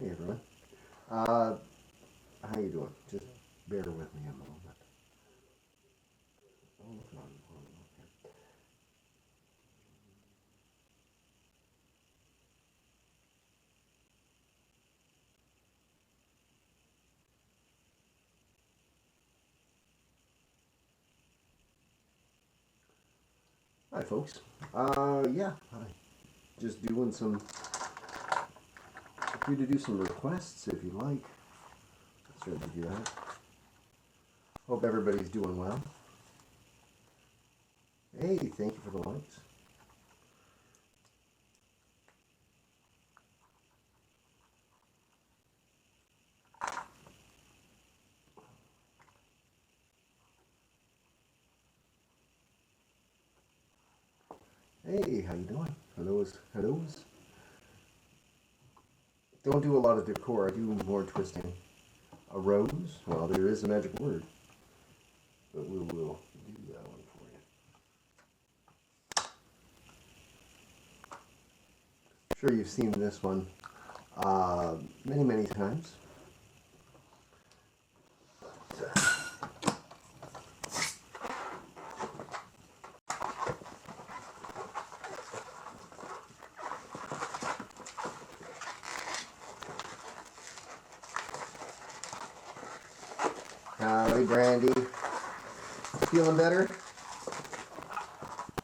Hey everyone. Uh, how you doing? Just bear with me a moment. Hold on, hold on. Hi folks. Yeah, hi. Just doing some, free to do some requests if you like. Start to do that. Hope everybody's doing well. Hey, thank you for the likes. Hey, how you doing? Hellos, hellos. Don't do a lot of decor. I do more twisting. A rose? Well, there is a magic word, but we will do that one for you. Sure, you've seen this one many, many times. Howdy, Brandy. Feeling better?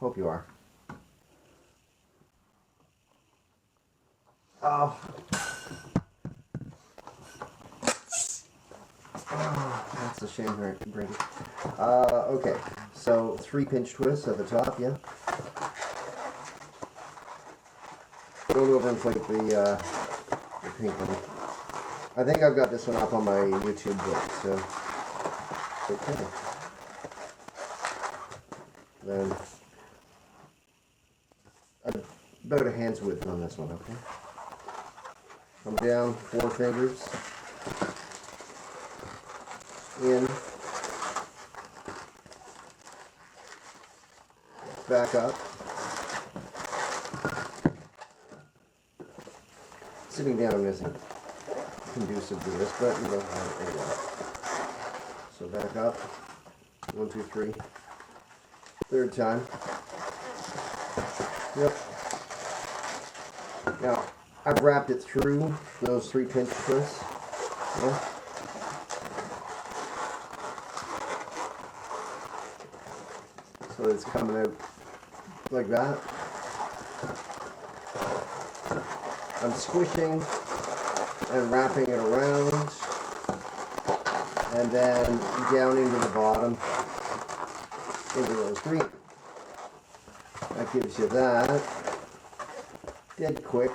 Hope you are. Oh, that's a shame, Brandy. Okay, so 3 pinch twists at the top, yeah? Don't overinflate the pink one. I think I've got this one up on my YouTube book, so okay. Then about a hand's width on this one, okay? Come down, 4 fingers, in, back up. Sitting down isn't conducive to this, but you don't have it anyway. So back up, 1, 2, 3. Third time. Yep. Now, I've wrapped it through those 3 pinch twists. Yeah. So it's coming out like that. I'm squishing and wrapping it around, and then down into the bottom, into those 3. That gives you that. Dead quick.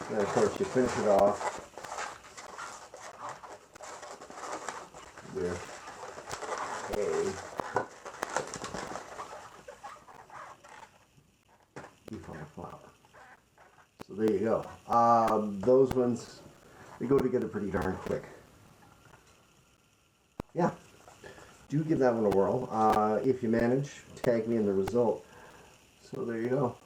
And of course you finish it off with a default flower. So there you go. Those ones, they go together pretty darn quick. Yeah, do give that one a whirl. If you manage, tag me in the result. So there you go.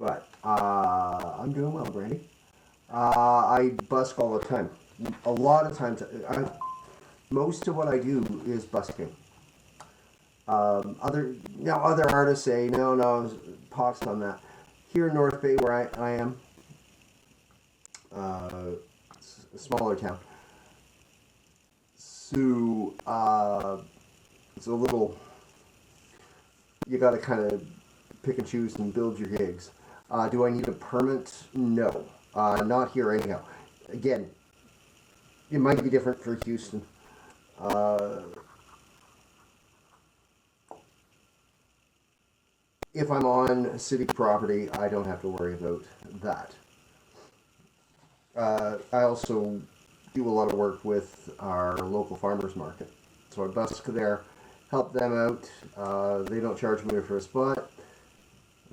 But I'm doing well, Brandy. I busk all the time. A lot of times, most of what I do is busking. Other artists say no, pox on that. Here in North Bay, where I am, it's a smaller town, so it's a little. You got to kind of pick and choose and build your gigs. Do I need a permit? No, not here anyhow. Again, it might be different for Houston. If I'm on city property, I don't have to worry about that. I also do a lot of work with our local farmers market. So I busk there, help them out. They don't charge me for a spot.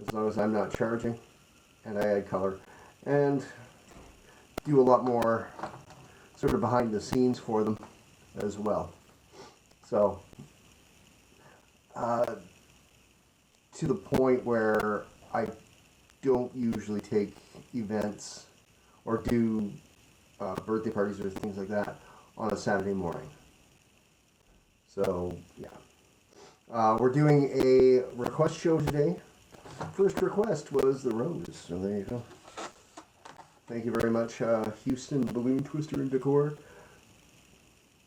as long as I'm not charging, and I add color, and do a lot more sort of behind the scenes for them as well. So, to the point where I don't usually take events or do birthday parties or things like that on a Saturday morning. So, yeah. We're doing a request show today. First request was the rose, so there you go. Thank you very much, Houston Balloon Twister and Decor.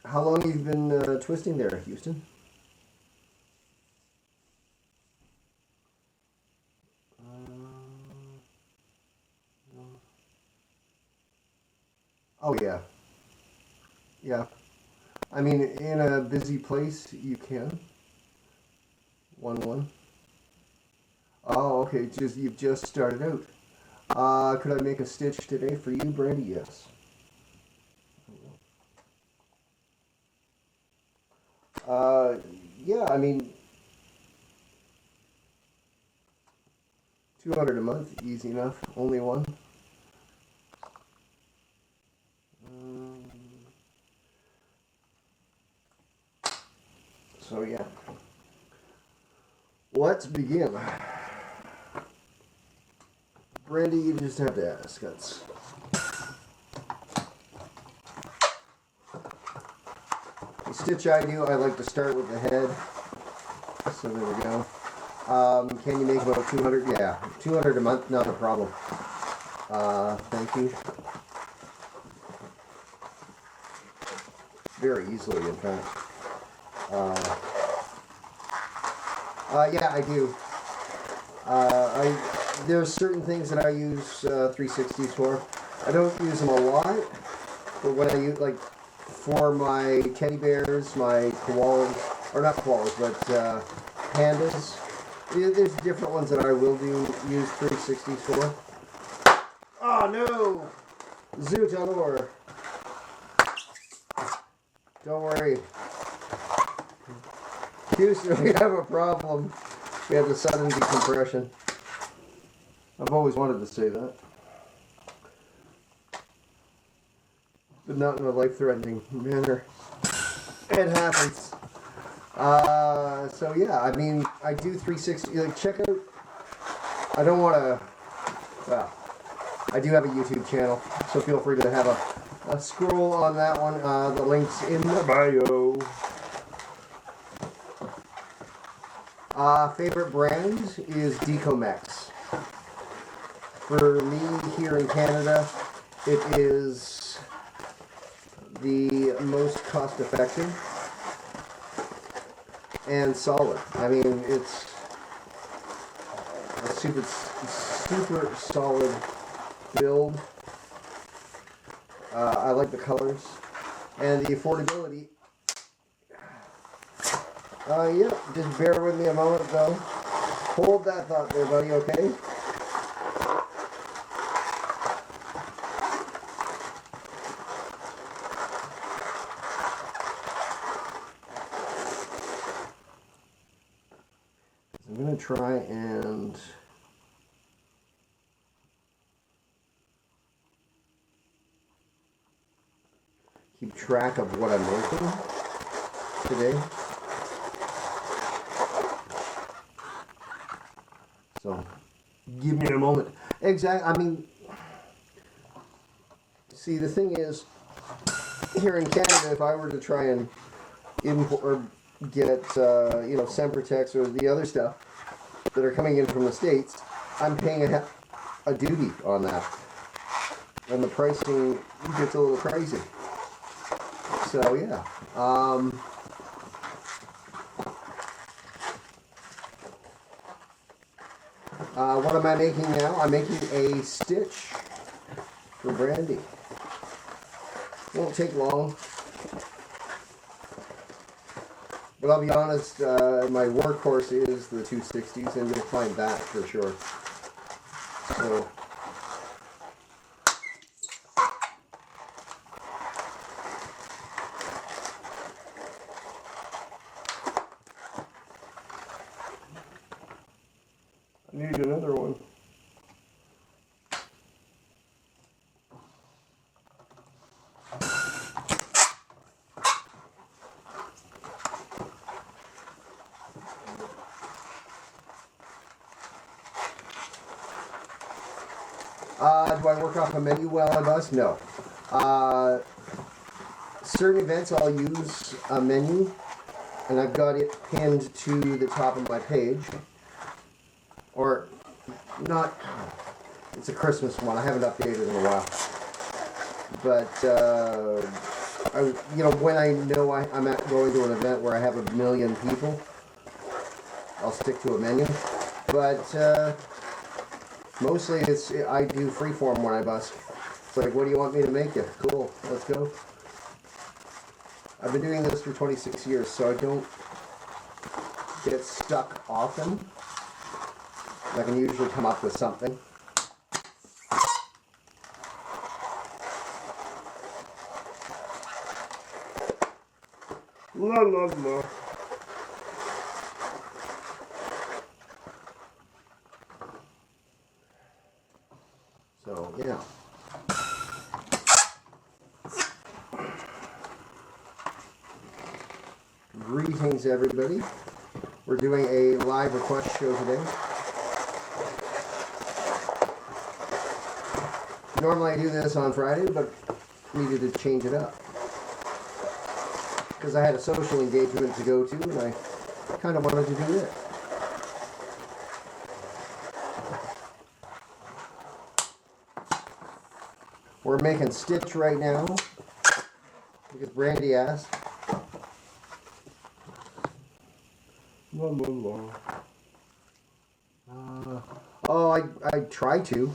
How long have you been twisting there, Houston? Oh, yeah. Yeah. I mean, in a busy place, you can. 1-1. Oh, okay. You've just started out. Could I make a stitch today for you, Brandy? Yes. Yeah. I mean, 200 a month, easy enough. Only one. So yeah. Let's begin. Brandy, you just have to ask us. The stitch I do, I like to start with the head. So there we go. Can you make about 200? Yeah, 200 a month, not a problem. Thank you. Very easily, in fact. Yeah, I do. There's certain things that I use 360s for. I don't use them a lot, but when I use, like, for my teddy bears, my koalas, or not koalas, but pandas, there's different ones that I will use 360s for. Oh no! Zoot on ore. Don't worry. Houston, we have a problem. We have the sudden decompression. I've always wanted to say that. But not in a life-threatening manner. It happens. So yeah, I mean, I do 360. Like, check out. I don't want to. Well, I do have a YouTube channel, so feel free to have a scroll on that one. The link's in the bio. Favorite brand is Decomex. For me here in Canada, it is the most cost-effective and solid. I mean, it's a super solid build. I like the colors and the affordability. Yep, just bear with me a moment though. Hold that thought there, buddy, okay? I'm going to try and keep track of what I'm making today. So, give me a moment. Exactly. I mean, see, the thing is, here in Canada, if I were to try and import or get, Sempertex or the other stuff that are coming in from the States, I'm paying a duty on that. And the pricing gets a little crazy. So, yeah. What am I making now? I'm making a stitch for Brandy. Won't take long. But I'll be honest, my workhorse is the 260s, and you'll find that for sure. So, Need another one. Do I work off a menu while I bus? No. Certain events I'll use a menu, and I've got it pinned to the top of my page. Or not. It's a Christmas one. I haven't updated in a while. But when I know I'm going to an event where I have 1 million people, I'll stick to a menu. But mostly I do freeform when I bus. It's like, what do you want me to make you? Cool, let's go. I've been doing this for 26 years, so I don't get stuck often. I can usually come up with something. La la la. So, yeah. Greetings, everybody. We're doing a live request show today. Normally I do this on Friday, but needed to change it up. Because I had a social engagement to go to, and I kind of wanted to do it. We're making Stitch right now, because Brandy asked. I try to.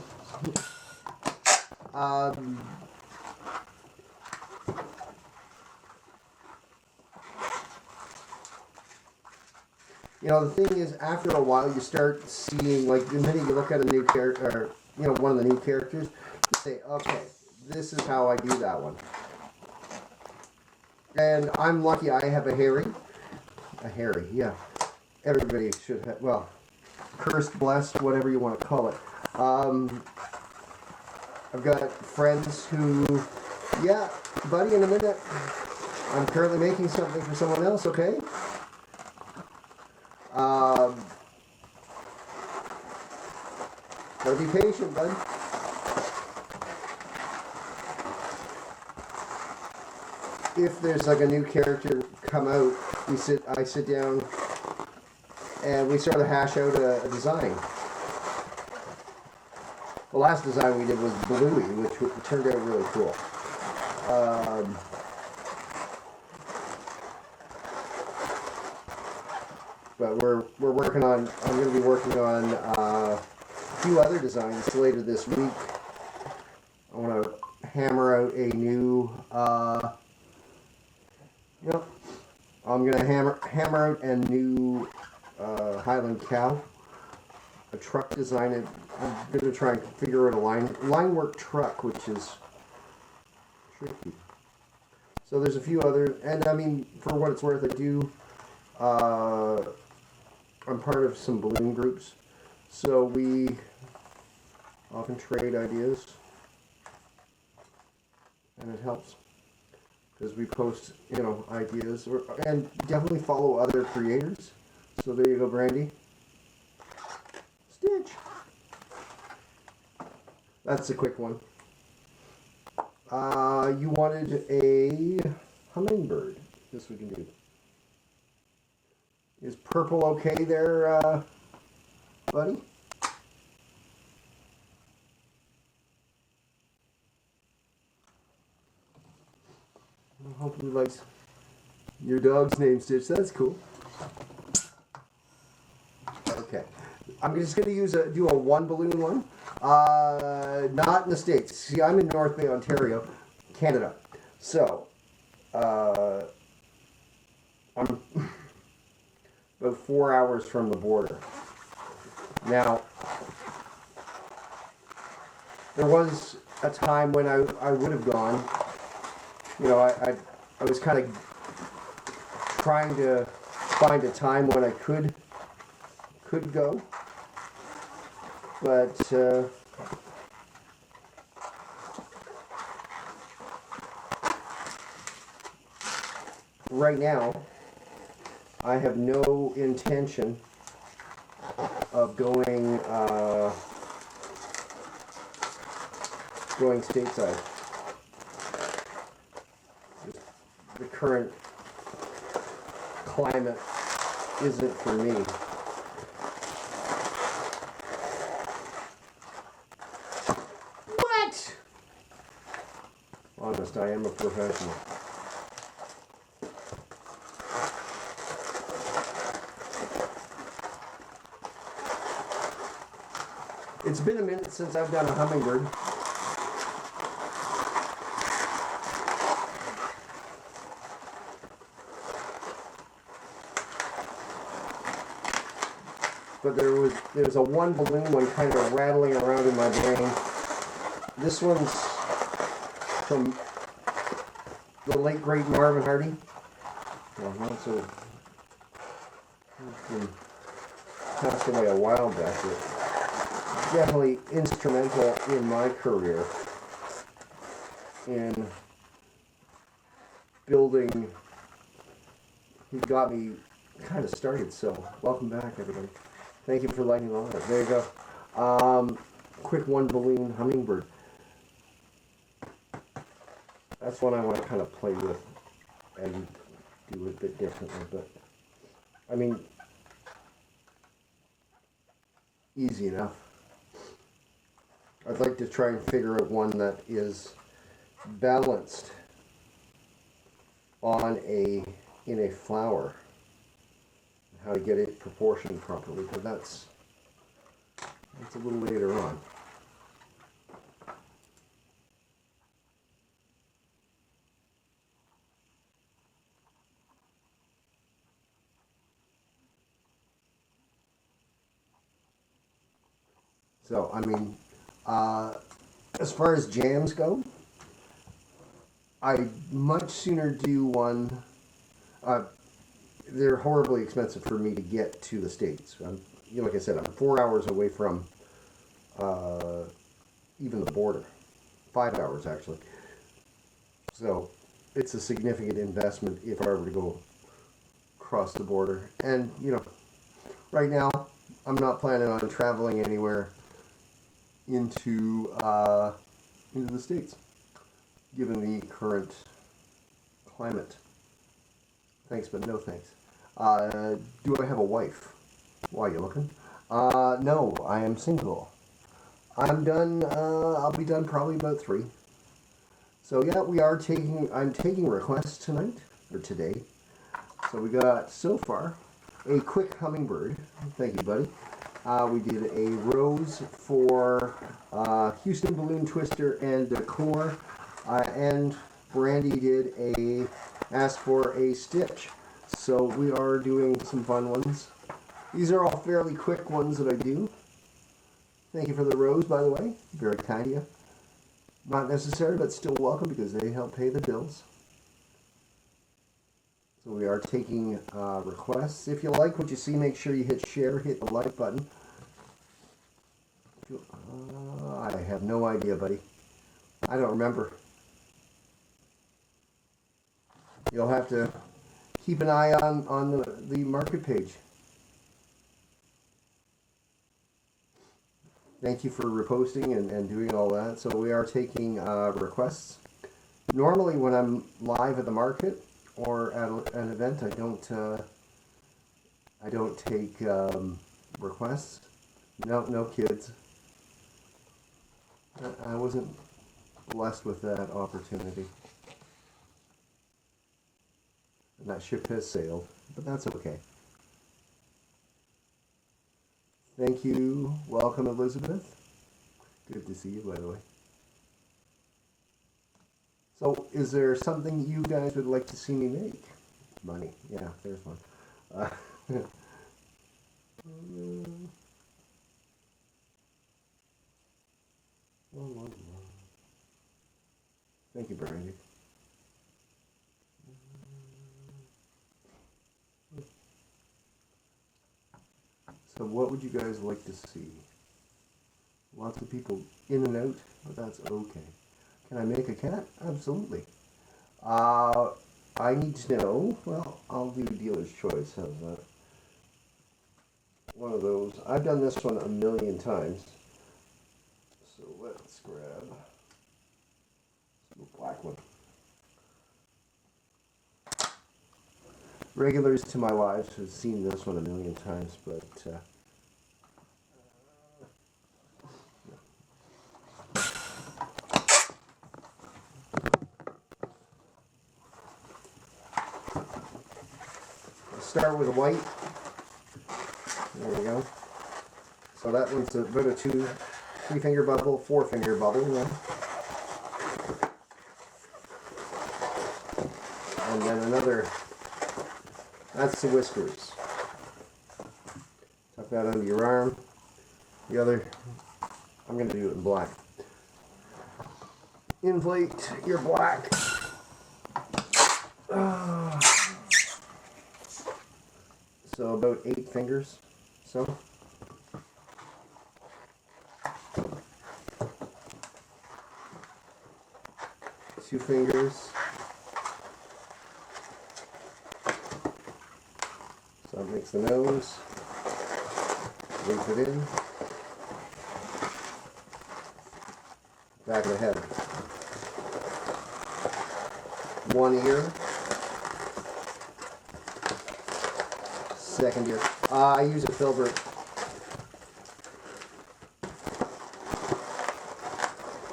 The thing is, after a while, you start seeing, like, the minute you look at a new character, or, one of the new characters, you say, okay, this is how I do that one. And I'm lucky I have a Harry. A Harry, yeah. Everybody should have, well, cursed, blessed, whatever you want to call it. I've got friends who, yeah, buddy, in a minute, I'm currently making something for someone else, okay? Gotta be patient, bud. If there's like a new character come out, I sit down and we sort of hash out a design. The last design we did was Bluey, which turned out really cool. But I'm going to be working on a few other designs later this week. I want to hammer out a new, I'm going to hammer out a new Highland cow, a truck design. I'm going to try and figure out a line work truck, which is tricky. So there's a few other, and I mean, for what it's worth, I do, I'm part of some balloon groups, so we often trade ideas, and it helps, because we post, ideas, and definitely follow other creators. So there you go, Brandy. Stitch. That's a quick one. You wanted a hummingbird. This we can do. Is purple okay there, buddy? I hope you like your dog's name, Stitch. That's cool. Okay. I'm just going to do a one balloon one. Not in the States. See, I'm in North Bay, Ontario, Canada. So, I'm about 4 hours from the border. Now, there was a time when I would have gone. I was kind of trying to find a time when I could go. But right now, I have no intention of going stateside. The current climate isn't for me. What? Honest, I am a professional. It's been a minute since I've done a hummingbird. But there's a one balloon one kind of rattling around in my brain. This one's from the late great Marvin Hardy. Well, not so. He passed away a while back. But definitely instrumental in my career in building. He got me kind of started. So welcome back, everybody. Thank you for lighting on it. There you go. Quick one balloon hummingbird. That's one I want to kind of play with and do a bit differently. But, I mean, easy enough. I'd like to try and figure out one that is balanced in a flower. How to get it proportioned properly, but that's a little later on. So, I mean, as far as jams go, I'd much sooner do one. They're horribly expensive for me to get to the States. Like I said, I'm 4 hours away from even the border. 5 hours, actually. So it's a significant investment if I were to go across the border. And, right now, I'm not planning on traveling anywhere into the States, given the current climate. Thanks, but no thanks. Do I have a wife? Why are you looking? No, I am single. I'm done. I'll be done probably about 3. So yeah, I'm taking requests tonight, or today. So we got, so far, a quick hummingbird. Thank you, buddy. We did a rose for Houston Balloon Twister and Decor. And Brandy asked for a stitch. So we are doing some fun ones. These are all fairly quick ones that I do. Thank you for the rose, by the way. Very kind of you. Not necessary, but still welcome because they help pay the bills. So we are taking requests. If you like what you see, make sure you hit share, hit the like button. I have no idea, buddy. I don't remember. You'll have to keep an eye on the market page. Thank you for reposting and doing all that. So we are taking requests. Normally when I'm live at the market or at an event, I don't take requests. No kids. I wasn't blessed with that opportunity. And that ship has sailed, but that's okay. Thank you. Welcome, Elizabeth. Good to see you, by the way. So, is there something you guys would like to see me make? Money. Yeah, there's one. Thank you, Brandy. So what would you guys like to see? Lots of people in and out, but that's okay. Can I make a cat? Absolutely. I need to know, well, I'll do dealer's choice. How's that? One of those. I've done this one a million times. So let's grab the black one. Regulars to my lives have seen this one a million times, but start with a white. There we go. So that one's about a 3-finger bubble, 4-finger bubble. Yeah. And then another, that's the whiskers. Tuck that under your arm. The other, I'm going to do it in black. Inflate your black. So about 8 fingers. So. Two fingers. So that makes the nose. Leave it in. Back of the head. One ear. Second ear. I use a filbert.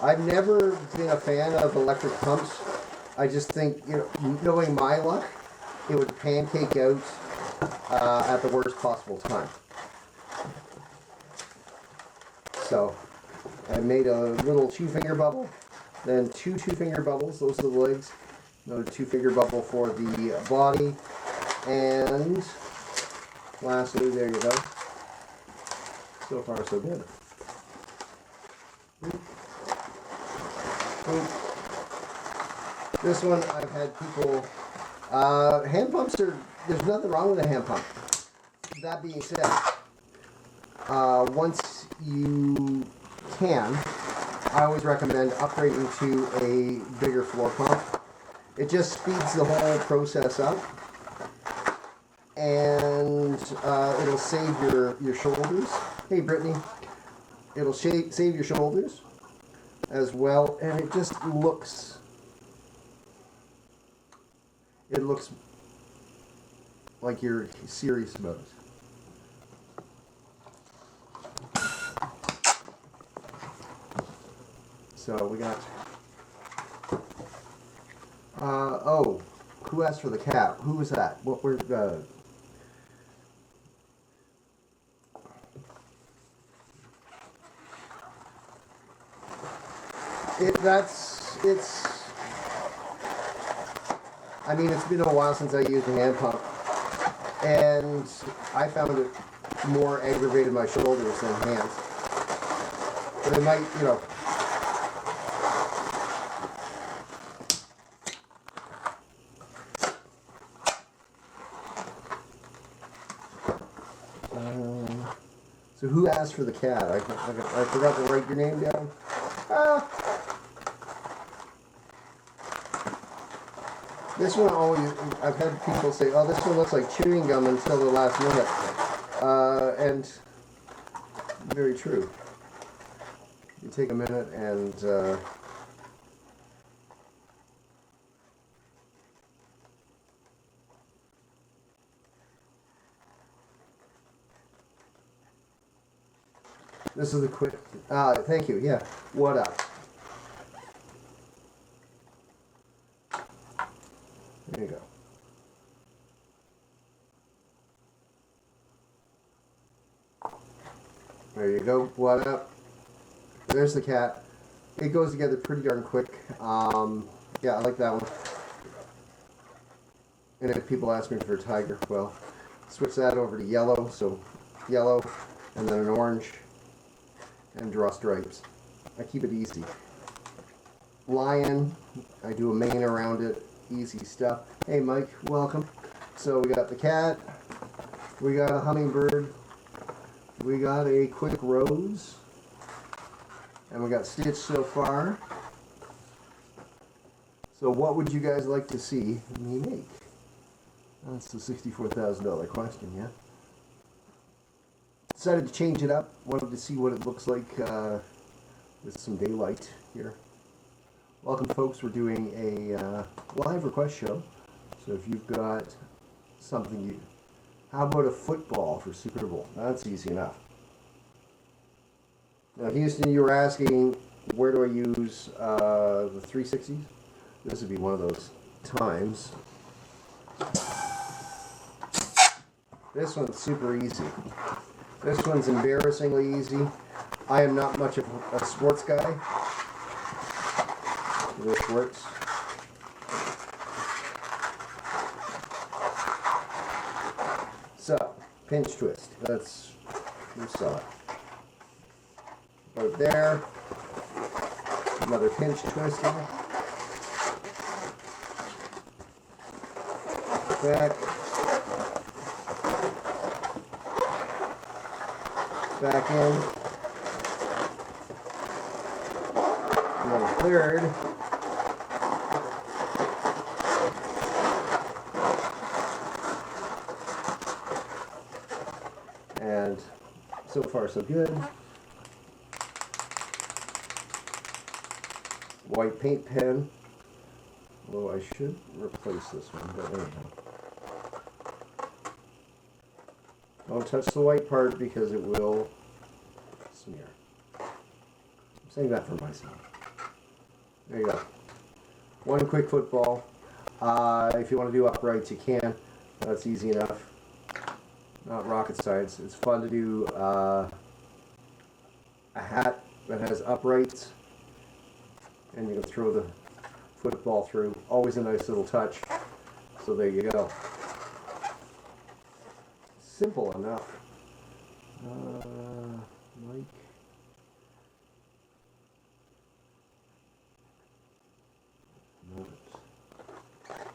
I've never been a fan of electric pumps. I just think, knowing my luck, it would pancake out at the worst possible time. So I made a little 2-finger bubble, then 2-finger bubbles. Those are the legs. Another 2-finger bubble for the body, and lastly, there you go. So far, so good. This one, I've had people, hand pumps there's nothing wrong with a hand pump. That being said, once you can, I always recommend upgrading to a bigger floor pump. It just speeds the whole process up, and it'll save your shoulders. Hey, Brittany. It'll save your shoulders as well, and it just looks like you're serious about it. So we got oh, who asked for the cat? Who was that? What were I mean, it's been a while since I used a hand pump, and I found it more aggravated my shoulders than hands. But it might, so who asked for the cat? I forgot to write your name down. This one always, I've had people say, oh, this one looks like chewing gum until the last minute. And very true. You take a minute and this is the quick, thank you, yeah. What up? There you go. There you go. What up? There's the cat. It goes together pretty darn quick. Yeah, I like that one. And if people ask me for a tiger, well, switch that over to yellow. So yellow, and then an orange, and draw stripes. I keep it easy. Lion, I do a mane around it. Easy stuff. Hey Mike, welcome. So we got the cat, we got a hummingbird, we got a quick rose, And we got Stitch so far. So what would you guys like to see me make? That's the $64,000 question, yeah? Decided to change it up. Wanted to see what it looks like with some daylight here. Welcome, folks. We're doing a live request show. So if you've got something you... How about a football for Super Bowl? That's easy enough. Now, Houston, you were asking, where do I use the 360s? This would be one of those times. This one's super easy. This one's embarrassingly easy. I am not much of a sports guy. This works. So, pinch twist. That's, you saw it. Right there. Another pinch twist here. Back. Back in. And then third. And so far so good. White paint pen. Although I should replace this one, but anyhow. Don't touch the white part because it will smear. I'm saying that for myself. There you go. One quick football. If you want to do uprights, you can. That's easy enough. Not rocket science. It's fun to do a hat that has uprights, and you can throw the football through. Always a nice little touch. So there you go. Simple enough. Mike.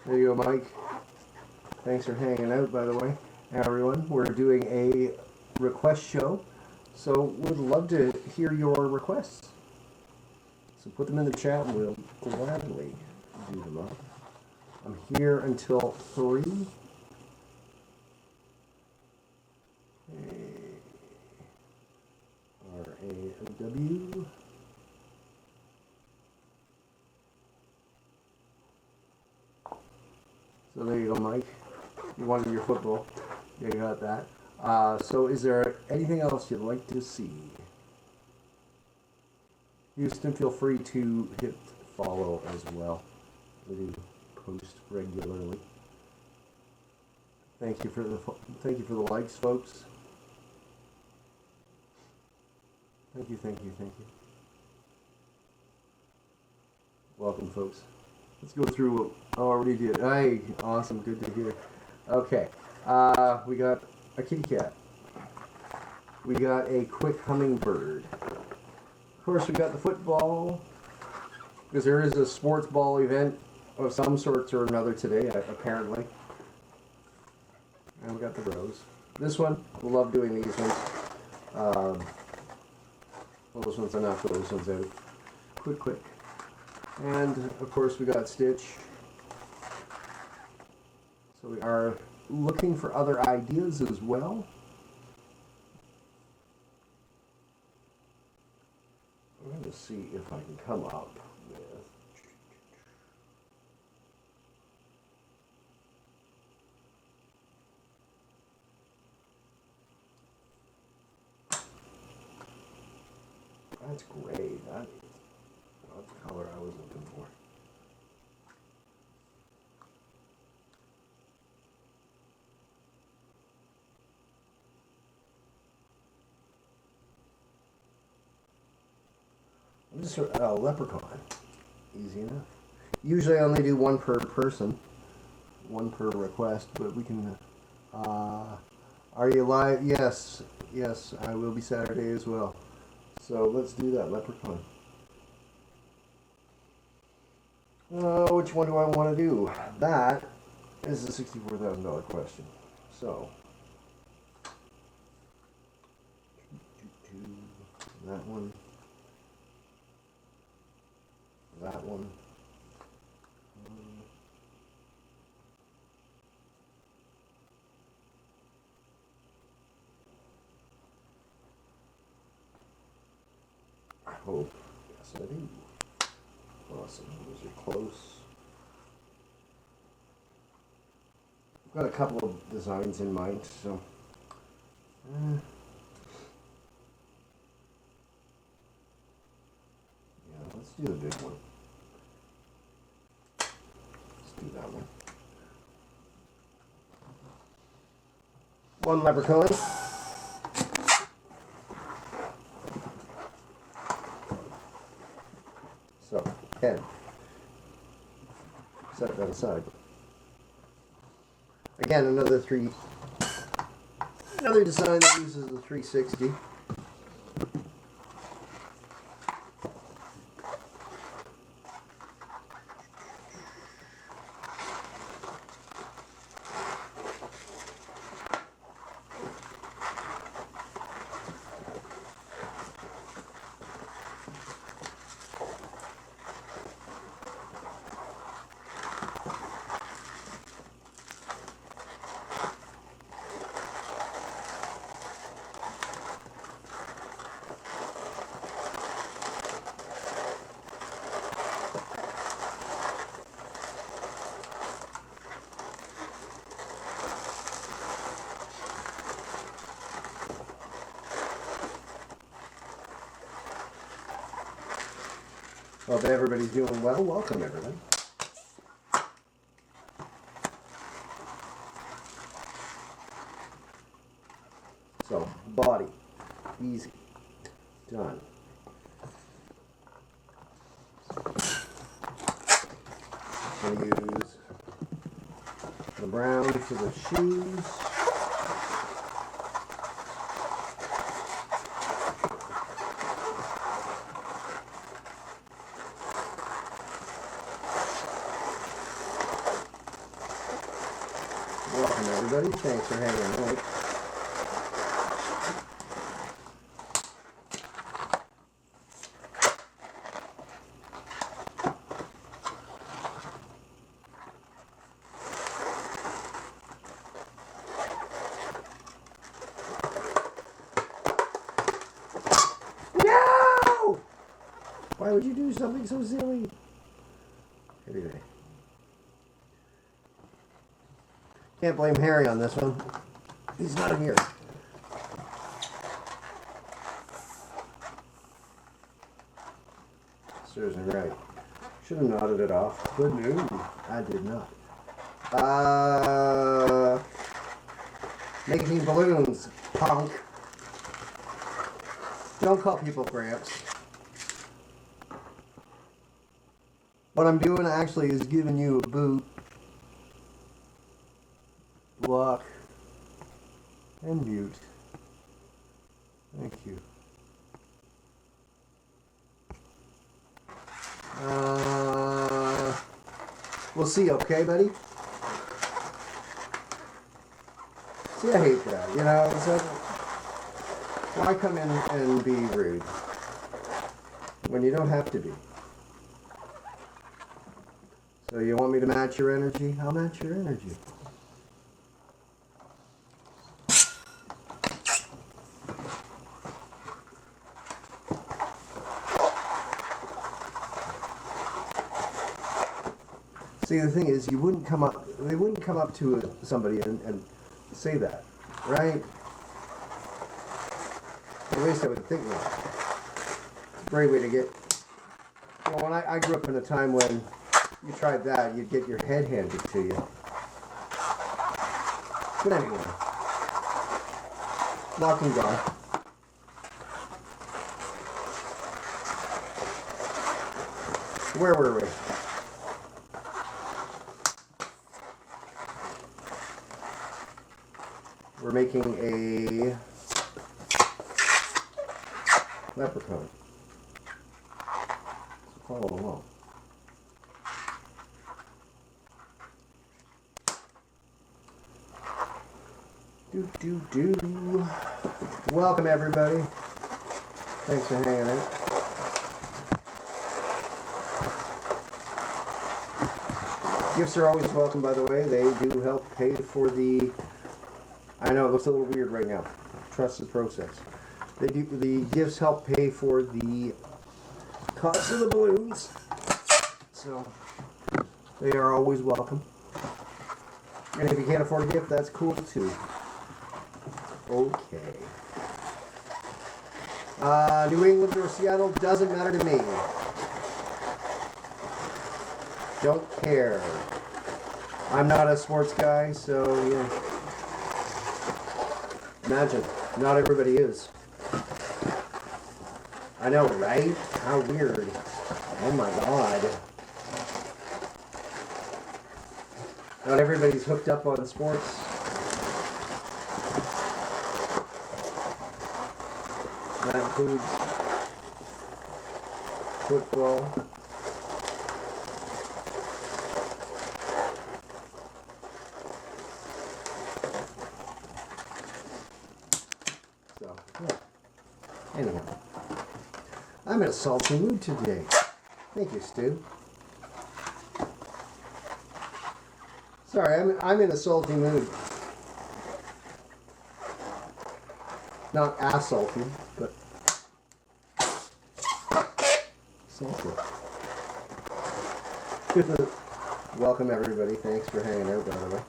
There you go, Mike. Thanks for hanging out, by the way. Everyone, we're doing a request show, so we'd love to hear your requests. So put them in the chat and we'll gladly do them up. I'm here until 3. R-A-O-W. So there you go, Mike. You wanted your football. Yeah, you got that. So is there anything else you'd like to see? Houston, feel free to hit follow as well. We do post regularly. Thank you for the likes, folks. Thank you. Welcome, folks. Let's go through what I already did. Hey, awesome, good to hear. Okay, we got a kitty cat. We got a quick hummingbird. Of course, we got the football, because there is a sports ball event of some sorts or another today, apparently. And we got the rose. This one, we love doing these ones. Well, those ones are not good, those ones out. Quick. And, of course, we got Stitch. So we are looking for other ideas as well. I'm going to see if I can come up with... That's great. That is not the color I was looking for. I'm just leprechaun. Easy enough. Usually I only do one per person, one per request, but we can. Are you live? Yes, I will be Saturday as well. So let's do that, leprechaun. Which one do I want to do? That is the $64,000 question. So, that one. hope. Yes, I do. Awesome. Those are close. I've got a couple of designs in mind, so. Yeah, let's do the big one. Let's do that one. One leprechaun. So, head. Set that aside. Again, another design that uses the 360. Hope everybody's doing well. Welcome, everybody. So, body. Easy. Done. I'm going to use the brown for the shoes. Welcome, everybody. Thanks for hanging out. No! Why would you do something so silly? Anyway. Can't blame Harry on this one. He's not here. Seriously, right. Should have nodded it off. Good news. I did not. Making balloons. Punk. Don't call people gramps. What I'm doing actually is giving you a boot. Block and mute. Thank you. We'll see, okay, buddy? See, I hate that, you know? It's like, why come in and be rude when you don't have to be? So you want me to match your energy? I'll match your energy. See, the thing is, they wouldn't come up to somebody and say that, right? At least I would think not. It's a great way to get, well, when I grew up in a time when you tried that, you'd get your head handed to you. But anyway, lock and go. Where were we? We're making a leprechaun. So follow along. Do. Welcome, everybody. Thanks for hanging out. Gifts are always welcome, by the way. They do help pay for the... I know, it looks a little weird right now. Trust the process. The gifts help pay for the cost of the balloons. So they are always welcome. And if you can't afford a gift, that's cool too. Okay. New England or Seattle, doesn't matter to me. Don't care. I'm not a sports guy, so yeah. Imagine, not everybody is. I know, right? How weird. Oh my god. Not everybody's hooked up on sports. That includes football. So, yeah. Anyhow. I'm in a salty mood today. Thank you, Stu. Sorry, I'm in a salty mood. Not as salty, but salty. Welcome everybody. Thanks for hanging out, by the way.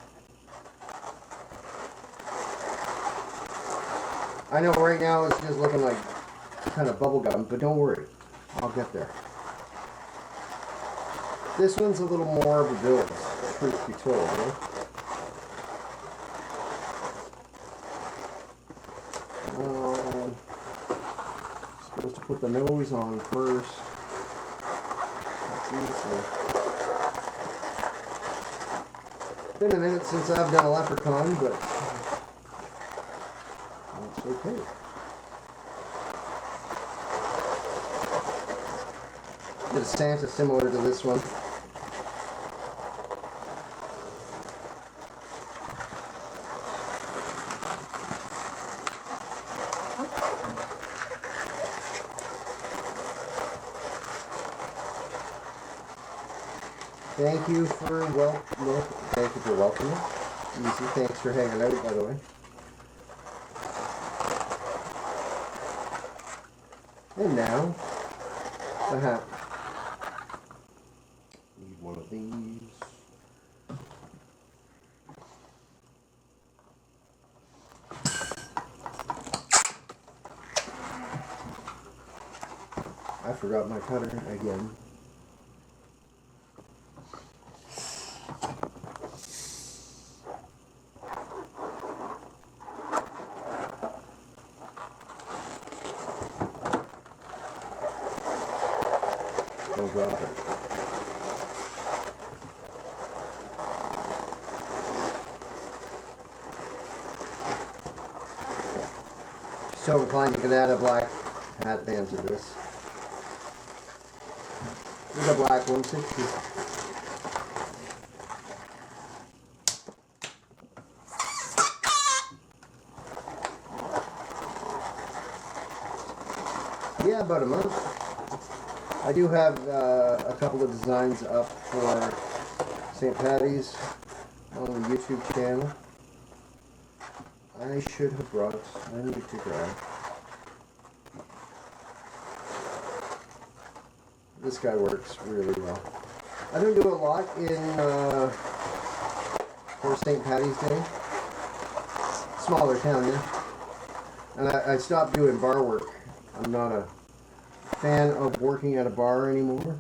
I know right now it's just looking like kind of bubblegum, but don't worry. I'll get there. This one's a little more of a build, truth be told, right? Supposed to put the nose on first. It's been a minute since I've done a leprechaun, but that's okay. Did a Santa similar to this one. Thank you for welcoming. Easy, thanks for hanging out, by the way. And now, the hat. Need one of these. I forgot my cutter again. Don't drop it. So inclined you can add a black hat band to this. There's a black one, 60. Yeah, about a month. I do have a couple of designs up for St. Patty's on the YouTube channel. I should have brought, I need to grab. This guy works really well. I don't do a lot in for St. Patty's Day. Smaller town, yeah. And I stopped doing bar work. I'm not a fan of working at a bar anymore.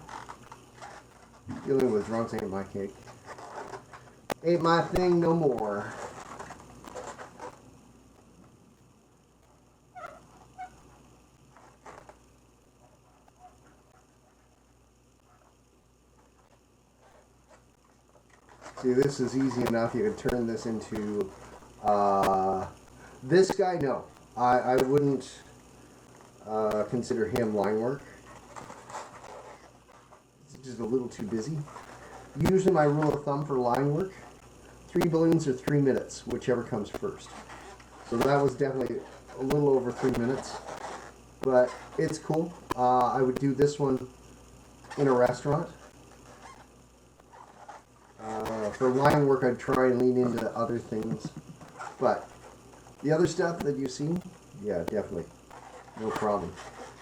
Dealing with drunks ain't my cake. Ain't my thing no more. See, this is easy enough. You can turn this into this guy. No, I wouldn't consider him line work. It's just a little too busy. Usually my rule of thumb for line work, 3 balloons or 3 minutes, whichever comes first. So that was definitely a little over 3 minutes, but it's cool. I would do this one in a restaurant. For line work, I'd try and lean into other things, but the other stuff that you've seen, yeah, definitely, no problem.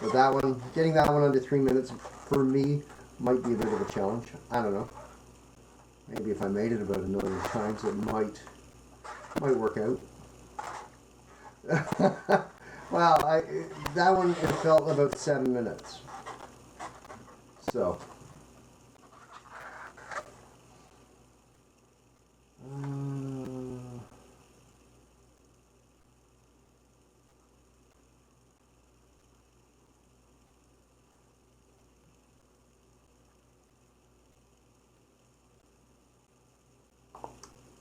But that one, getting that one under 3 minutes for me might be a bit of a challenge. I don't know. Maybe if I made it about a million times, it might work out. Well, that one, it felt about 7 minutes. So.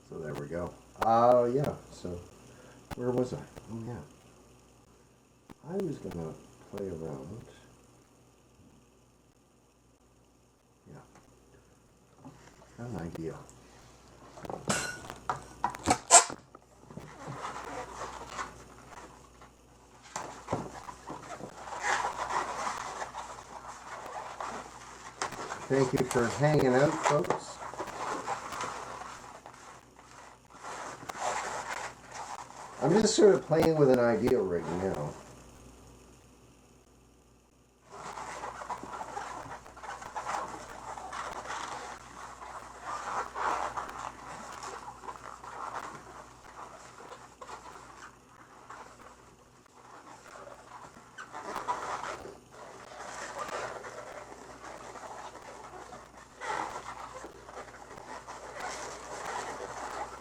So there we go. Yeah, so where was I? Oh, yeah. I was going to play around. Yeah. Got an idea. Thank you for hanging out, folks. I'm just sort of playing with an idea right now.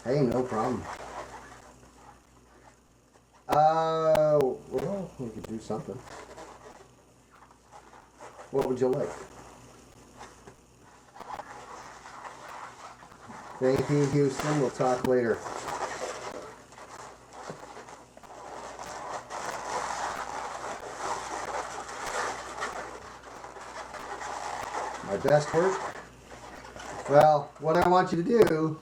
Hey, no problem. Well, we could do something. What would you like? Thank you, Houston. We'll talk later. My best work? Well, what I want you to do,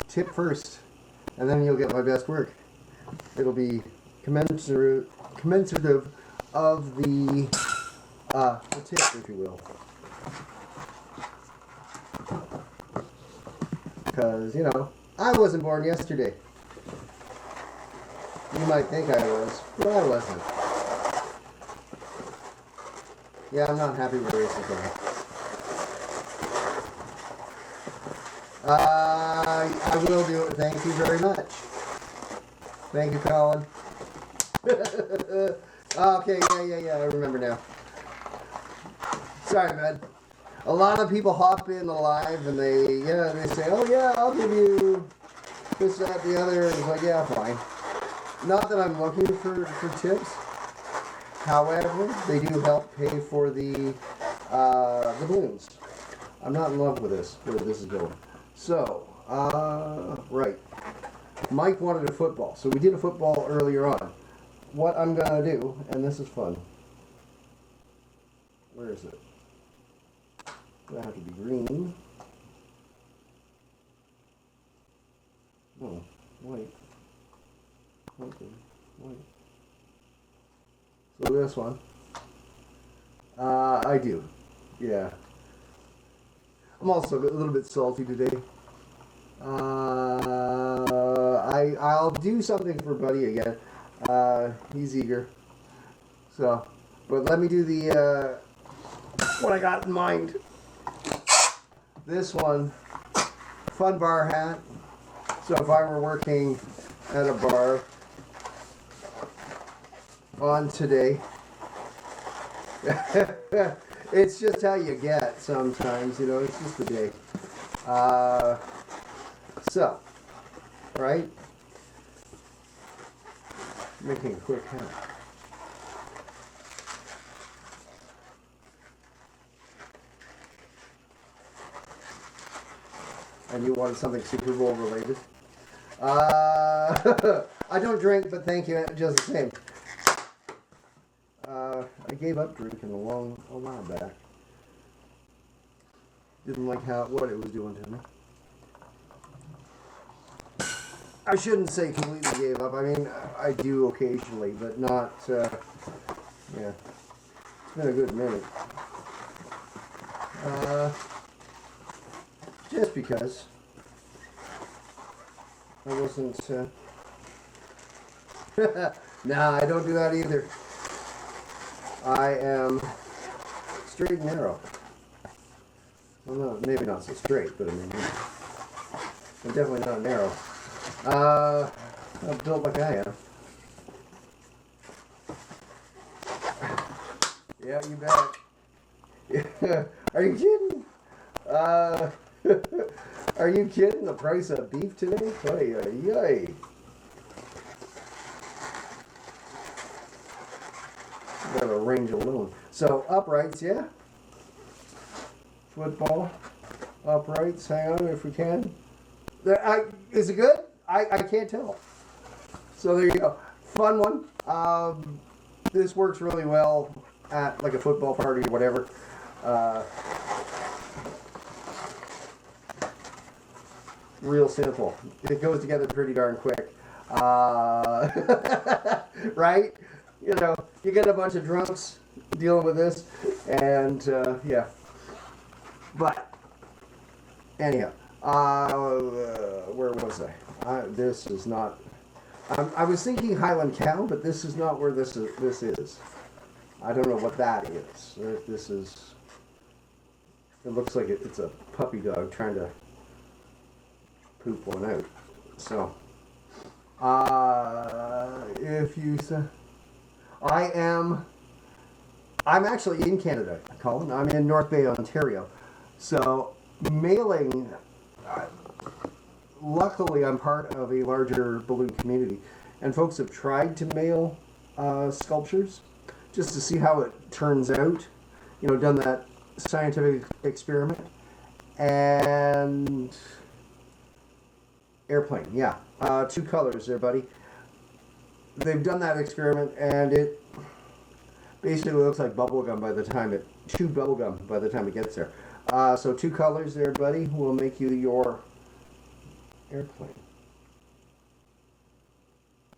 tip first, and then you'll get my best work. It'll be commensurate of the tip, if you will. Because, you know, I wasn't born yesterday. You might think I was, but I wasn't. Yeah, I'm not happy with racism. I will do it. Thank you very much. Thank you, Colin. Okay, yeah, I remember now. Sorry, man. A lot of people hop in the live and they say, oh yeah, I'll give you this, that, the other. And it's like, yeah, fine. Not that I'm looking for tips. However, they do help pay for the balloons. I'm not in love with this, where this is going. So, right. Mike wanted a football. So we did a football earlier on. What I'm going to do, and this is fun. Where is it? That have to be green. No, white. Okay, white. So this one. I do. Yeah. I'm also a little bit salty today. I'll do something for Buddy again. He's eager. So, but let me do the what I got in mind. This one, fun bar hat. So if I were working at a bar on today, it's just how you get sometimes, you know, it's just the day. So, right? Making a quick hat. And you wanted something Super Bowl related. I don't drink, but thank you just the same. I gave up drinking a while back. Didn't like what it was doing to me. I shouldn't say completely gave up. I mean, I do occasionally, but not, yeah. It's been a good minute. Just because I wasn't, Nah, I don't do that either. I am straight and narrow. Well, no, maybe not so straight, but I mean, I'm definitely not narrow. I'm built like I am. Yeah, you bet. Are you kidding? Are you kidding? The price of beef today? Ay, ay, ay. Got a range alone. So uprights, yeah. Football, uprights. Hang on if we can. Is it good? I can't tell. So there you go. Fun one. This works really well at like a football party or whatever. Real simple. It goes together pretty darn quick. Right? You know, you get a bunch of drunks dealing with this, and yeah. But anyhow, where was I? This is not. I was thinking Highland Cow, but this is not where this is. I don't know what that is. This is. It looks like it's a puppy dog trying to poop one out. So, if you say, I'm actually in Canada, Colin. I'm in North Bay, Ontario. So, mailing, luckily I'm part of a larger balloon community, and folks have tried to mail sculptures just to see how it turns out. You know, done that scientific experiment. And airplane, yeah. 2 colors there, buddy. They've done that experiment, and it basically looks like bubblegum by the time chewed bubblegum by the time it gets there. So 2 colors there, buddy, will make you your airplane.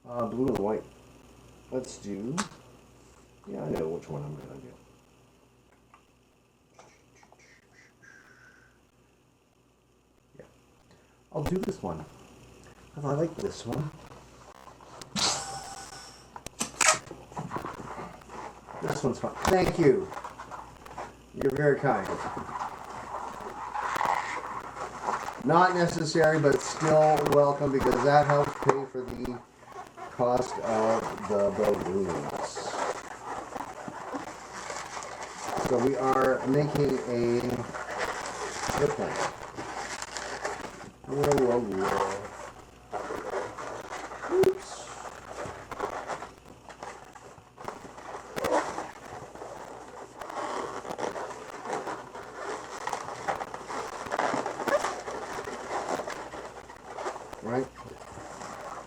Blue and white. Let's do, yeah, I know which one I'm going to do. Yeah, I'll do this one. I like this one. This one's fun. Thank you. You're very kind. Not necessary, but still welcome, because that helps pay for the cost of the balloons. So we are making a airplane. Whoa, whoa, whoa. Oops. Right?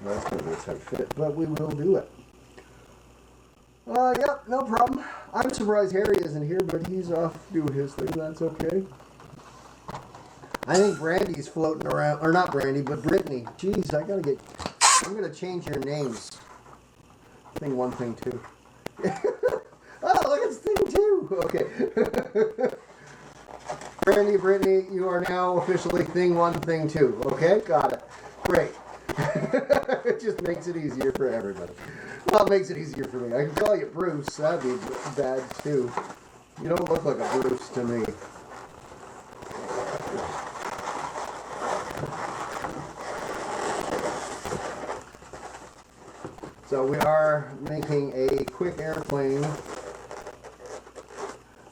That's going to be a tight fit, but we will do it. Yep, no problem. I'm surprised Harry isn't here, but he's off doing his thing. That's okay. I think Brandy's floating around, or not Brandy, but Brittany. Jeez, I'm going to change your names. Thing 1, thing 2. Oh, look, it's thing 2. Okay. Brandy, Brittany, you are now officially thing 1, thing 2. Okay, got it. Great. It just makes it easier for everybody. Well, it makes it easier for me. I can call you Bruce. That'd be bad, too. You don't look like a Bruce to me. So we are making a quick airplane.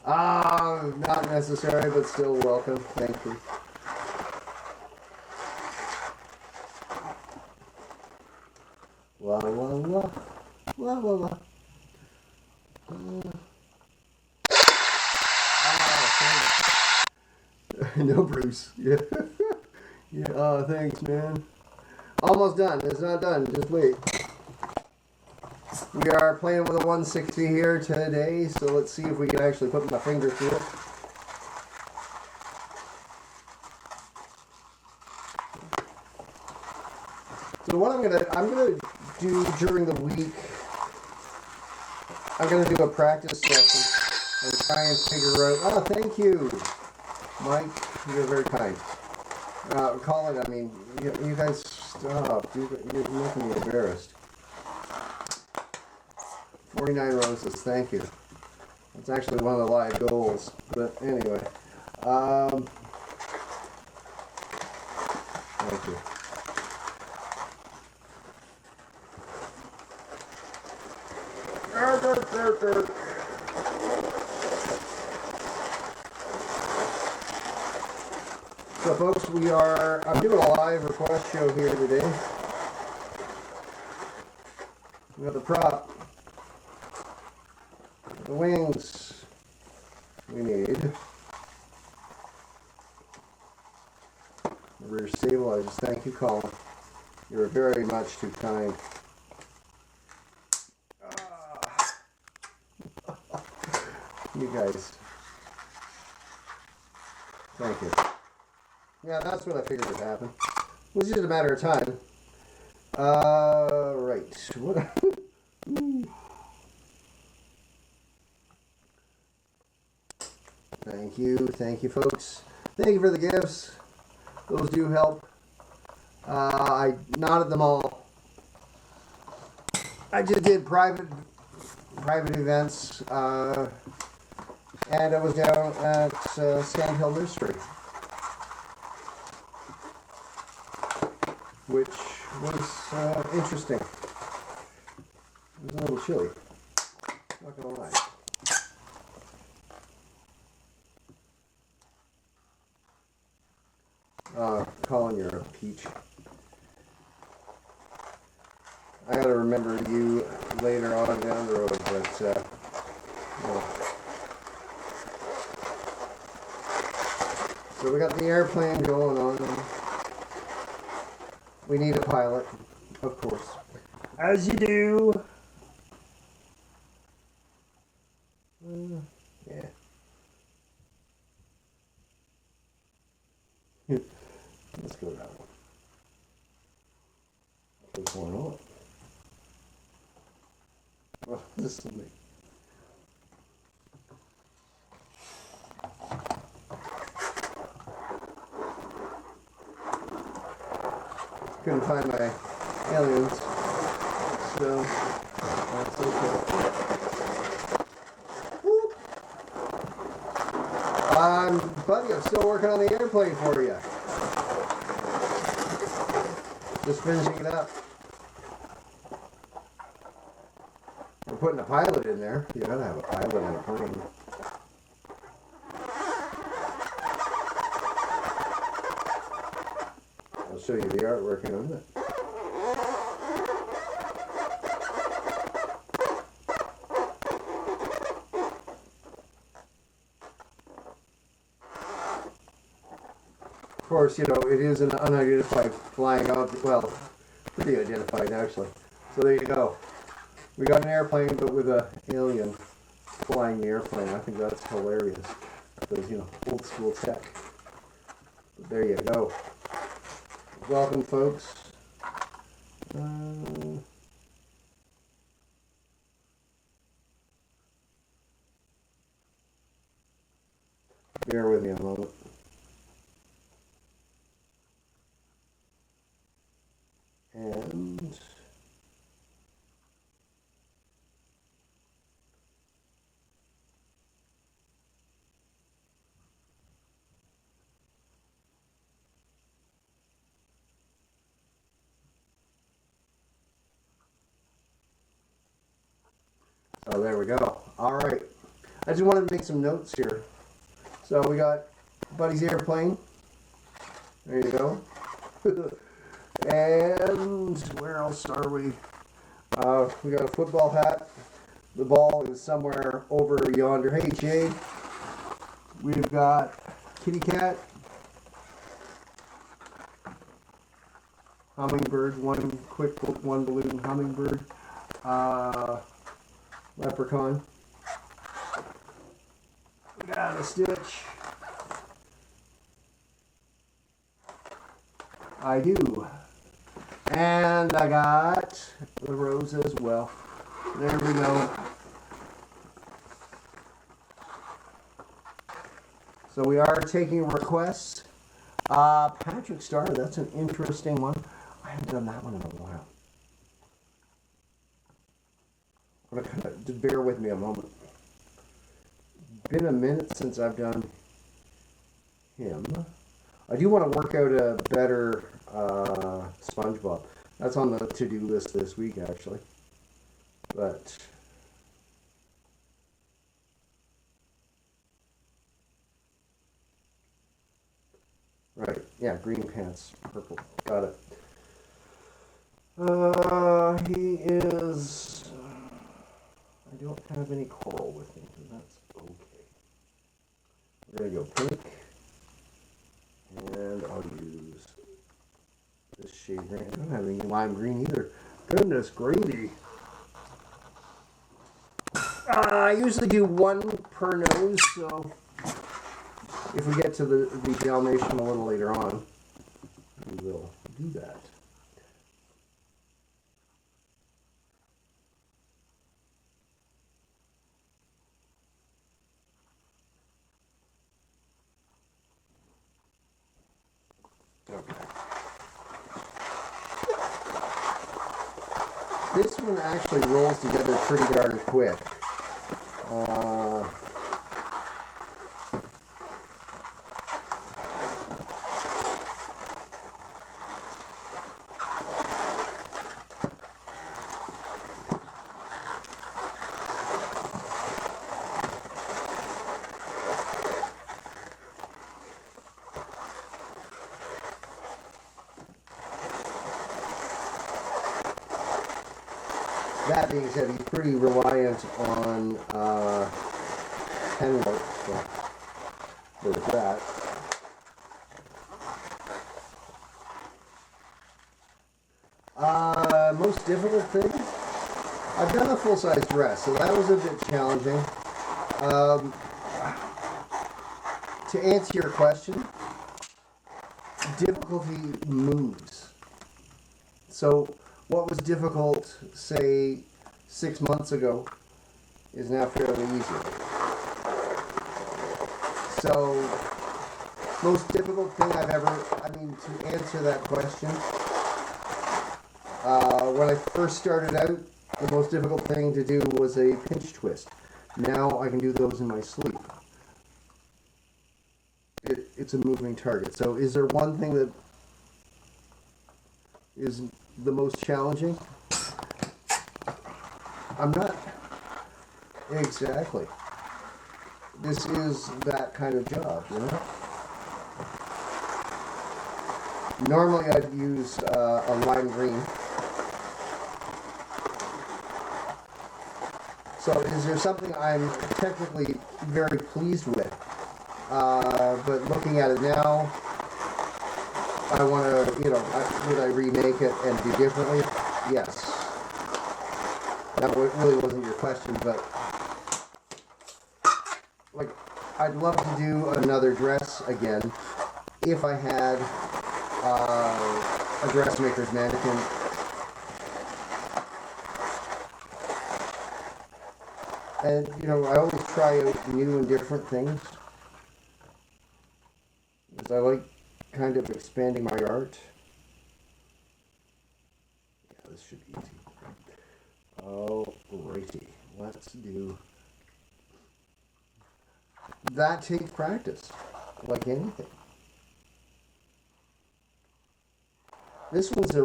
Not necessary, but still welcome. Thank you. La la la. La la la. No, Bruce. Yeah. Yeah, thanks, man. Almost done. It's not done. Just wait. We are playing with a 160 here today, so let's see if we can actually put my finger through it. So what I'm gonna do during the week, I'm gonna do a practice session and try and figure out. Oh, thank you, Mike. You're very kind. Colin, I mean, you guys stop. You're making me embarrassed. 49 roses, thank you. It's actually one of the live goals, but anyway. Thank you. So folks, I'm doing a live request show here today. We got the prop, the wings we need, the rear stabilizers. Thank you, Colin. You're very much too kind. You guys. Thank you. Yeah, that's what I figured would happen. It was just a matter of time. Right. What? Thank you, folks. Thank you for the gifts. Those do help. I not them all. I just did private events, and I was down at Sandhill Nursery, which was interesting. It was a little chilly, not gonna lie. Colin, you're a peach. I gotta remember you later on down the road, but well. So we got the airplane going on. We need a pilot, of course. As you do. Yeah. Let's go that one. What's going on? Well, this will be. Couldn't find my aliens, so that's okay. Buddy, I'm still working on the airplane for you. Just finishing it up. We're putting a pilot in there. You gotta have a pilot in a plane. I'll show you the artwork in a minute. Of course, you know, it is an unidentified flying object. Well, pretty identified, actually. So there you go. We got an airplane, but with an alien flying the airplane. I think that's hilarious. Because, you know, old school tech. But there you go. Welcome, folks. Bear with me a moment. And so there we go. All right. I just wanted to make some notes here. So we got Buddy's airplane. There you go. And where else are we? We got a football hat. The ball is somewhere over yonder. Hey, Jade. We've got kitty cat. Hummingbird. One balloon hummingbird. Leprechaun. We got a Stitch. I do. And I got the rose as well. There we go. So we are taking requests. Patrick Star, that's an interesting one. I haven't done that one in a while. I'm gonna just bear with me a moment. Been a minute since I've done him. I do want to work out a better SpongeBob. That's on the to-do list this week, actually. But right, yeah, green pants, purple. Got it. He is. I don't have any coral with me, so that's okay. We're gonna go pink, and I'll use this shade green. I don't have any lime green either. Goodness gravy. I usually do one per nose, so if we get to the Dalmatian a little later on, we will do that. Okay. This one actually rolls together pretty darn quick. That being said, he's pretty reliant on pen work, so there's that. Most difficult thing? I've done a full-size dress, so that was a bit challenging. To answer your question, difficulty moves. So what was difficult, say, 6 months ago is now fairly easy. So, most difficult thing I've ever, to answer that question, when I first started out, the most difficult thing to do was a pinch twist. Now I can do those in my sleep. It's a moving target. So is there one thing that is the most challenging? I'm not exactly. This is that kind of job, you know? Normally I'd use a lime green. So is there something I'm technically very pleased with? But looking at it now, I want to, would I remake it and do differently? Yes. That really wasn't your question, but like, I'd love to do another dress again if I had a dressmaker's mannequin. And, I always try out new and different things. Because I like kind of expanding my art. Yeah, this should be easy. Alrighty, let's do... That takes practice, like anything. This one's a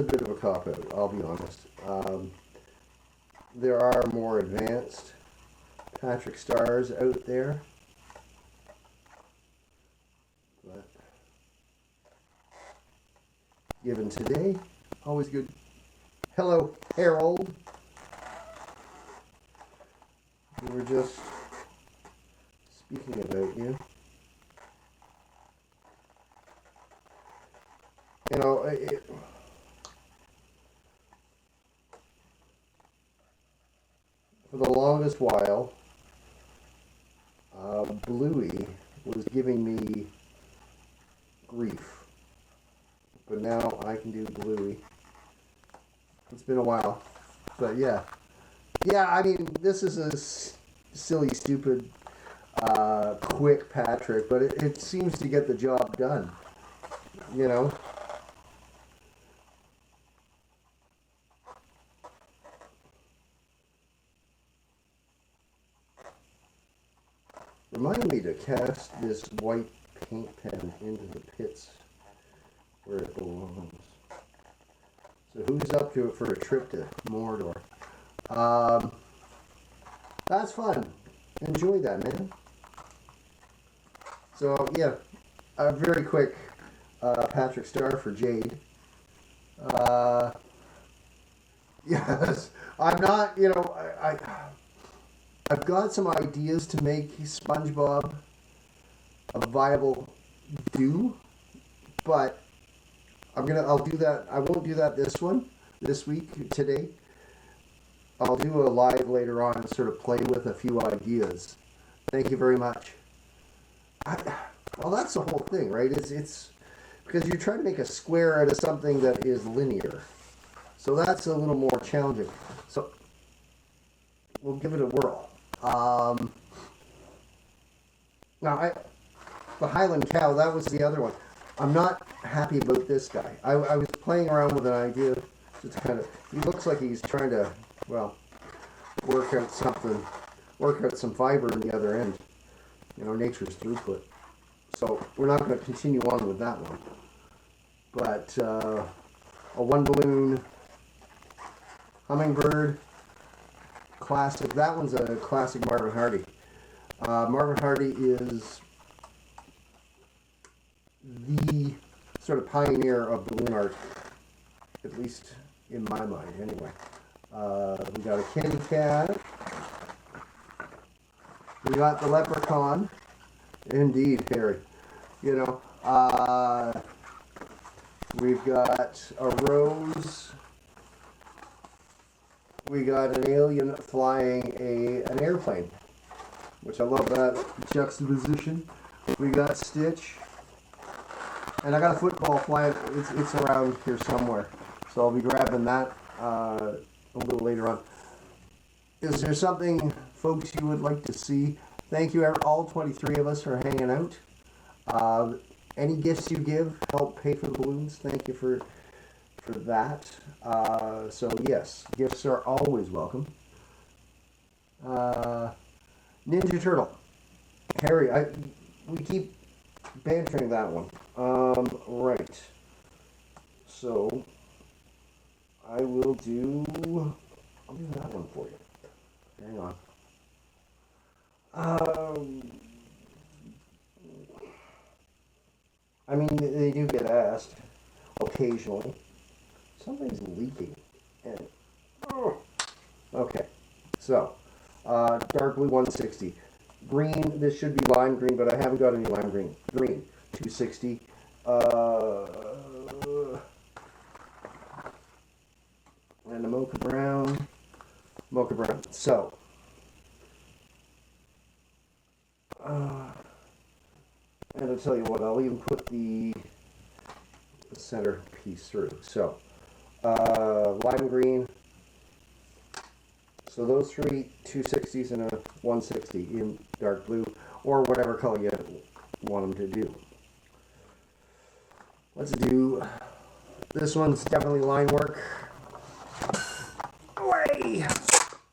bit of a cop-out, I'll be honest. There are more advanced Patrick Stars out there. But given today, always good. Hello, Harold. We were just speaking about you. For the longest while, Bluey was giving me grief. But now I can do Bluey. It's been a while. But yeah. Yeah, this is a silly, stupid, quick Patrick, but it seems to get the job done. Remind me to cast this white paint pen into the pits where it belongs. So who's up to it for a trip to Mordor? That's fun. Enjoy that, man. So yeah, a very quick Patrick Star for Jade. Yes, I'm not. I've got some ideas to make SpongeBob a viable do, but I'll do that. I won't do that this week, today. I'll do a live later on and sort of play with a few ideas. Thank you very much. Well, that's the whole thing, right? It's because you're trying to make a square out of something that is linear. So that's a little more challenging. So we'll give it a whirl. Now, the Highland Cow, that was the other one. I'm not happy about this guy. I was playing around with an idea. Just he looks like he's trying to, work out some fiber in the other end. Nature's throughput. So we're not going to continue on with that one. But a one balloon hummingbird. Classic. That one's a classic Marvin Hardy. Marvin Hardy is the sort of pioneer of balloon art, at least in my mind, anyway. We got a kitty cat. We got the leprechaun. Indeed, Harry. We've got a rose. We got an alien flying an airplane, which I love that juxtaposition. We got Stitch, and I got a football flying. It's around here somewhere, so I'll be grabbing that a little later on. Is there something, folks, you would like to see? Thank you, all 23 of us are hanging out. Any gifts you give help pay for the balloons. Thank you for that. So yes, gifts are always welcome. Ninja Turtle. Harry, we keep bantering that one. Right. So I'll do that one for you. Hang on. They do get asked occasionally. Something's leaking. Okay. So, dark blue 160. Green, this should be lime green, but I haven't got any lime green. Green, 260. And a mocha brown. So, and I'll tell you what, I'll even put the center piece through. So, lime green. So those three 260s and a 160 in dark blue, or whatever color you want them to do. Let's do, this one's definitely line work.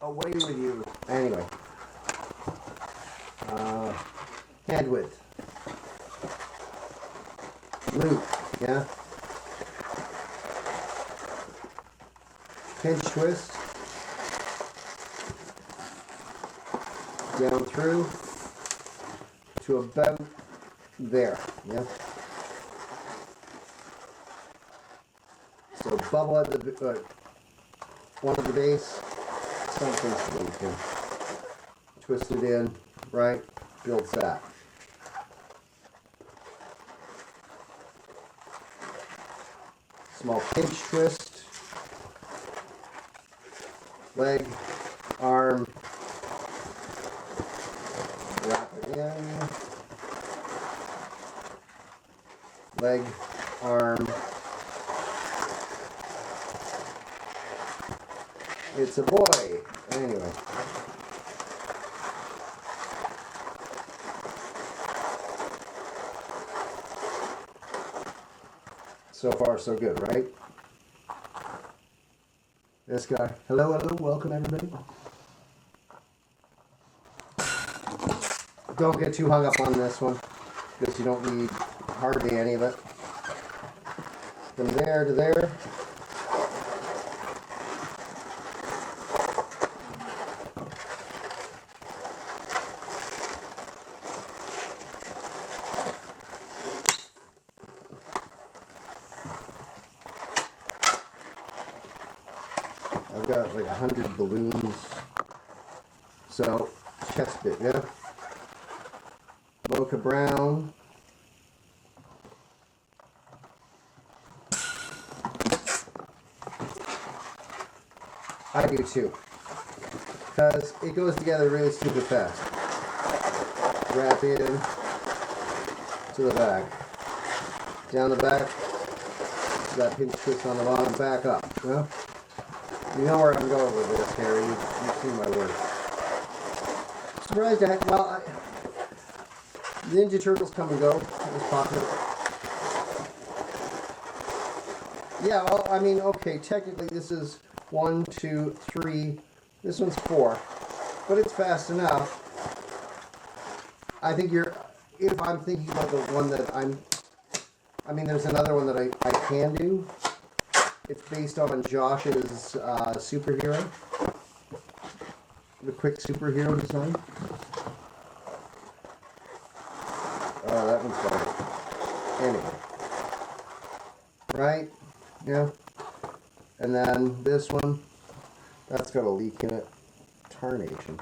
Away with you. Anyway, head width. Loop, yeah. Pinch twist. Down through to about there, yeah. So bubble at the one at the base, something's leaking. Twist it in, right? Builds that. Small pinch twist, leg, arm. Wrap it in, leg, arm. It's a boy. Anyway. So far, so good, right? This guy. Hello, welcome everybody. don't get too hung up on this one, because you don't need hardly any of it. From there to there. I've got like 100 balloons. So, chest bit, yeah? Mocha brown. I do too. Because it goes together really stupid fast. Wrap it in to the back. Down the back. That pinch twist on the bottom, back up. Yeah? You know where I'm going with this, Harry. You've seen my work. Surprised at, well, Ninja Turtles come and go. It was popular. Yeah, well, I mean, okay, technically this is 1, 2, 3. This one's 4. But it's fast enough. I think if I'm thinking about the one that I mean, there's another one that I can do. It's based on Josh's superhero. The quick superhero design. Oh, that one's better. Anyway. Right? Yeah. And then this one, that's got a leak in it. Tarnation.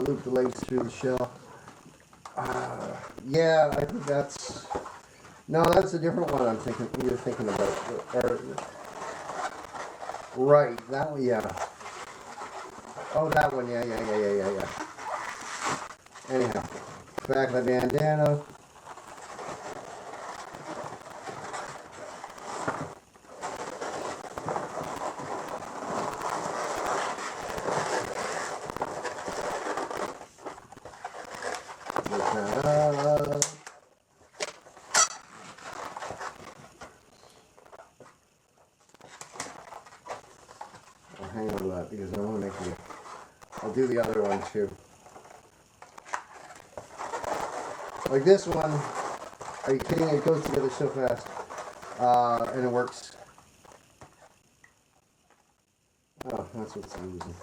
Loop the legs through the shell. Yeah, I think that's... No, that's a different one you're thinking about. Right, that one, yeah. Oh, that one, yeah. Anyhow, back of the bandana. I'll hang on to that because I want to make it. I'll do the other one too. Like this one, are you kidding? It goes together so fast. And it works. Oh, that's what's losing.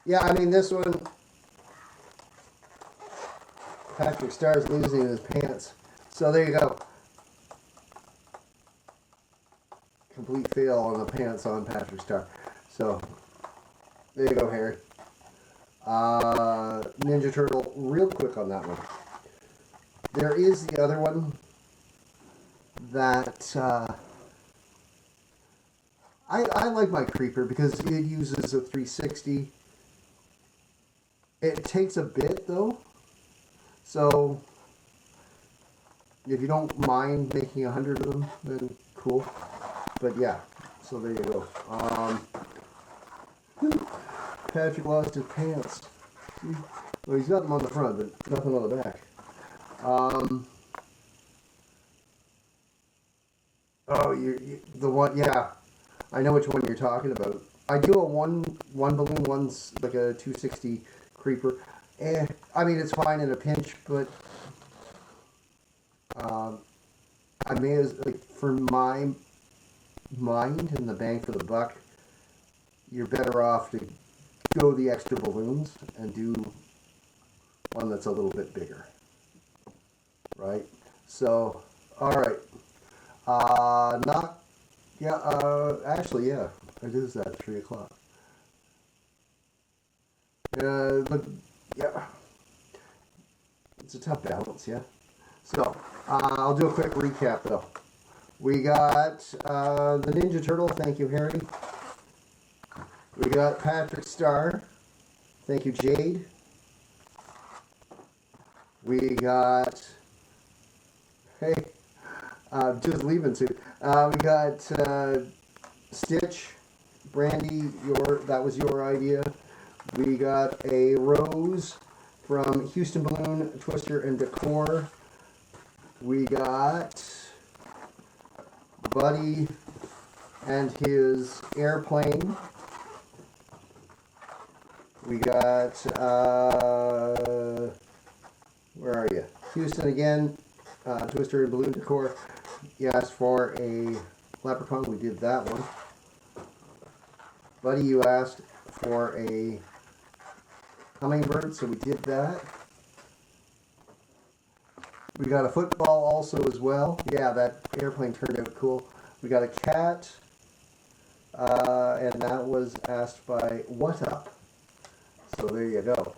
Yeah, I mean this one, Patrick Star's losing his pants. So there you go. Complete fail on the pants on Patrick Star. So there you go, Harry. Ninja Turtle, real quick on that one. There is the other one that I like my Creeper because it uses a 360. It takes a bit though, so if you don't mind making 100 of them, then cool. But yeah, so there you go. Patrick lost his pants. Well, he's got them on the front, but nothing on the back. Oh, the one, yeah. I know which one you're talking about. I do a one balloon, one's like a 260 Creeper. I mean, it's fine in a pinch, but I may as, like, for my mind and the bang for the buck, you're better off to go the extra balloons and do one that's a little bit bigger, right? So, all right. Actually, yeah, it is at 3 o'clock. But, yeah, it's a tough balance, yeah. So, I'll do a quick recap, though. We got the Ninja Turtle, thank you, Harry. We got Patrick Star, thank you, Jade. We got, hey, just leaving too. We got Stitch, Brandy, that was your idea. We got a rose from Houston Balloon, Twister, and Decor. We got Buddy and his airplane. We got, where are you? Houston again, Twister and Balloon Decor. You asked for a leprechaun, we did that one. Buddy, you asked for a hummingbird, so we did that. We got a football also as well. Yeah, that airplane turned out cool. We got a cat, and that was asked by What Up. So there you go.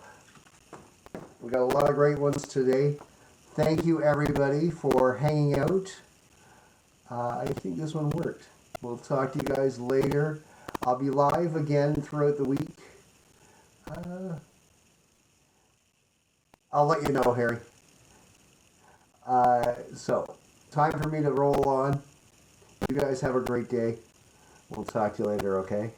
We got a lot of great ones today. Thank you everybody for hanging out. I think this one worked. We'll talk to you guys later. I'll be live again throughout the week. I'll let you know, Harry. So, time for me to roll on. You guys have a great day. We'll talk to you later, okay?